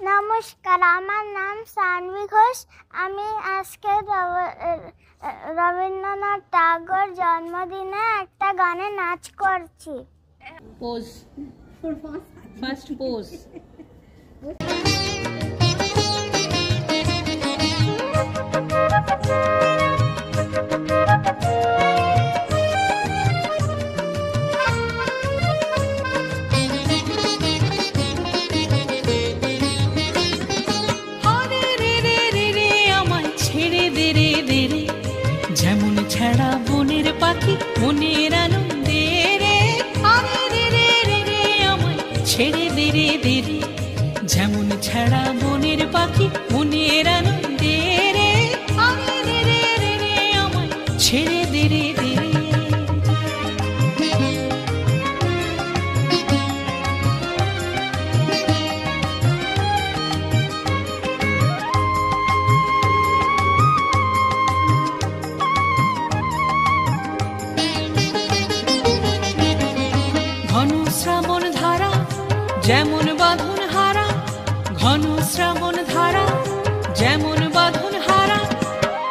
নমস্কার, আমার নাম সানভি ঘোষ। আমি আজকে রবীন্দ্রনাথ ঠাকুর জন্মদিনে একটা গানে নাচ করছি। Pose, first pose. যেমন ছাড়া বনের পাখি মনের আনন্দে রে, আরে রে রে রে রে আমায় ছেড়ে দে রে দে রে। যেমন ছাড়া বনের পাখি মনের আনন্দে রে, আরে রে রে রে রে আমায় ছেড়ে দে রে দে রে। ঘন শ্রাবণ ধারা যেমন বাঁধন হারা, ঘন শ্রাবণ ধারা যেমন বাঁধন হারা।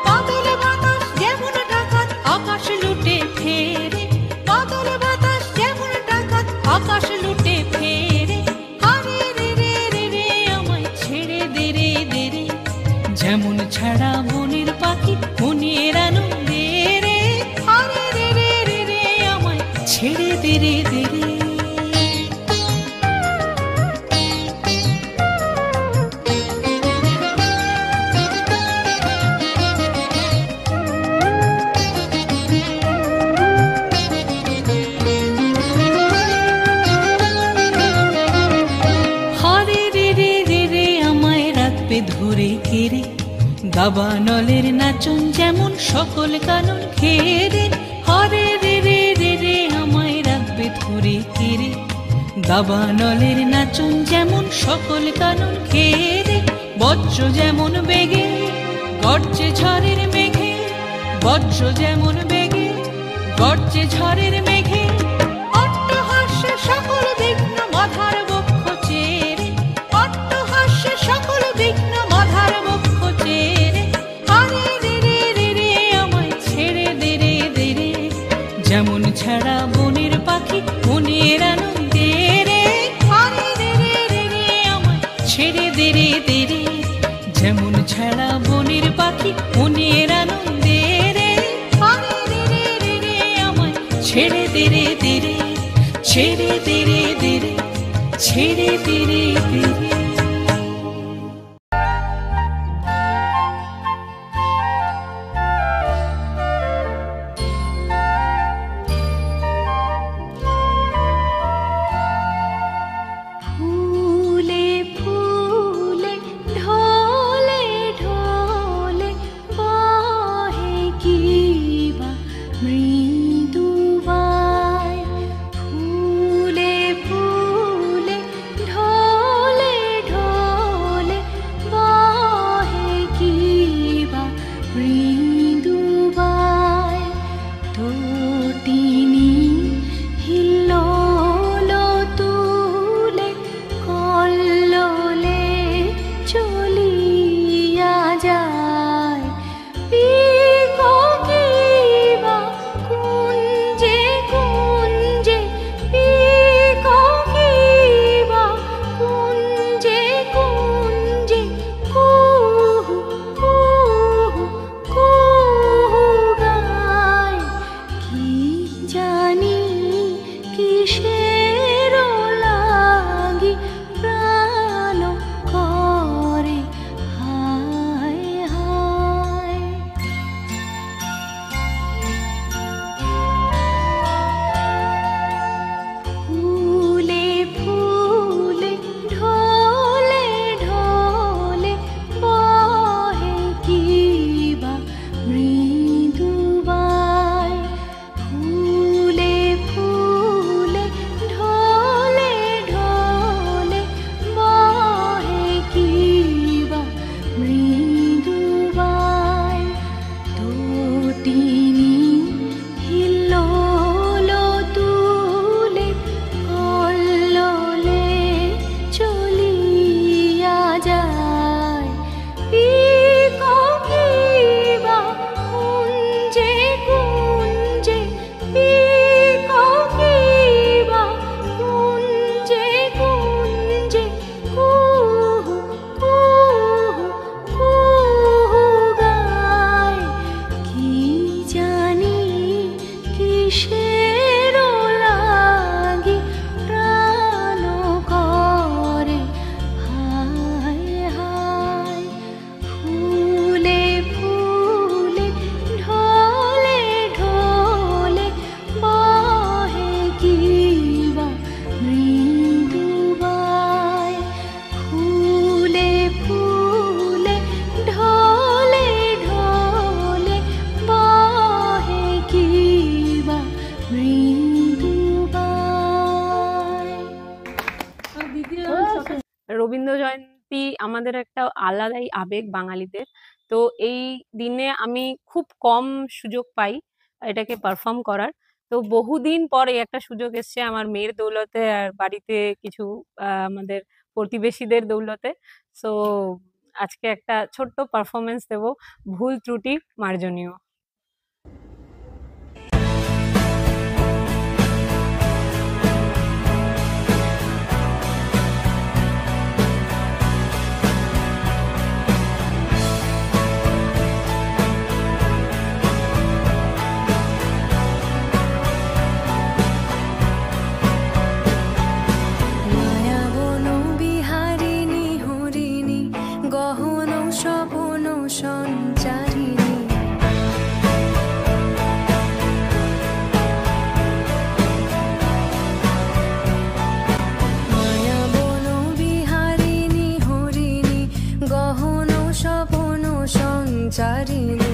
বাদল বাতাস যেমন ডাকাত আকাশ লুটে ফেরে, বাদল বাতাস যেমন ডাকাত আকাশ লুটে ফেরে। আরে রে রে রে রে আমায় ছেড়ে দে রে দে রে। যেমন ছাড়া বনের পাখি মনের আনন্দে রে, আরে রে রে রে রে আমায় ছেড়ে দে রে দে রে। ধরে ঘেরে দাবানলের নাচন যেমন সকল কানন ঘেরে, হরে রে রে রে রে আমায় রাখবে ধরে ঘেরে। দাবানলের নাচন যেমন সকল কানন ঘেরে, বজ্র যেমন বেগে গর্জে ঝড়ের মেঘে, বজ্র যেমন বেগে গর্জে ঝড়ের মেঘে। অট্টহাস্যে সকল বিঘ্ন বাধার বক্ষ চেরে, অট্টহাস্যে সকল বিঘ্ন বাধার বক্ষ চেরে। আরে রে রে রে রে আমায় ছেড়ে দে রে দে রে। যেমন ছাড়া বনের পাখি মনের আনন্দে রে, আরে রে রে রে রে আমায় ছেড়ে দে রে দে রে। যেমন ছাড়া বনের পাখি মনের আনন্দে রে, আরে রে রে রে রে আমায় ছেড়ে দে রে দে রে। ছেড়ে দে রে দে রে, ছেড়ে দে রে দে রে। ফুলে ফুলে ঢলে সত্যি আমাদের একটা আলাদাই আবেগ বাঙালিদের। তো এই দিনে আমি খুব কম সুযোগ পাই এটাকে পারফর্ম করার। তো বহুদিন পরে একটা সুযোগ এসছে আমার মেয়ের দৌলতে আর বাড়িতে কিছু আমাদের প্রতিবেশীদের দৌলতে। সো আজকে একটা ছোট্ট পারফরমেন্স দেবো, ভুল ত্রুটি মার্জনীয়। মায়াবন বিহারিণী হরিণী গহন স্বপন সঞ্চারিণী মায়াবন বিহারিণী হরিণী গহন স্বপন সঞ্চারিণী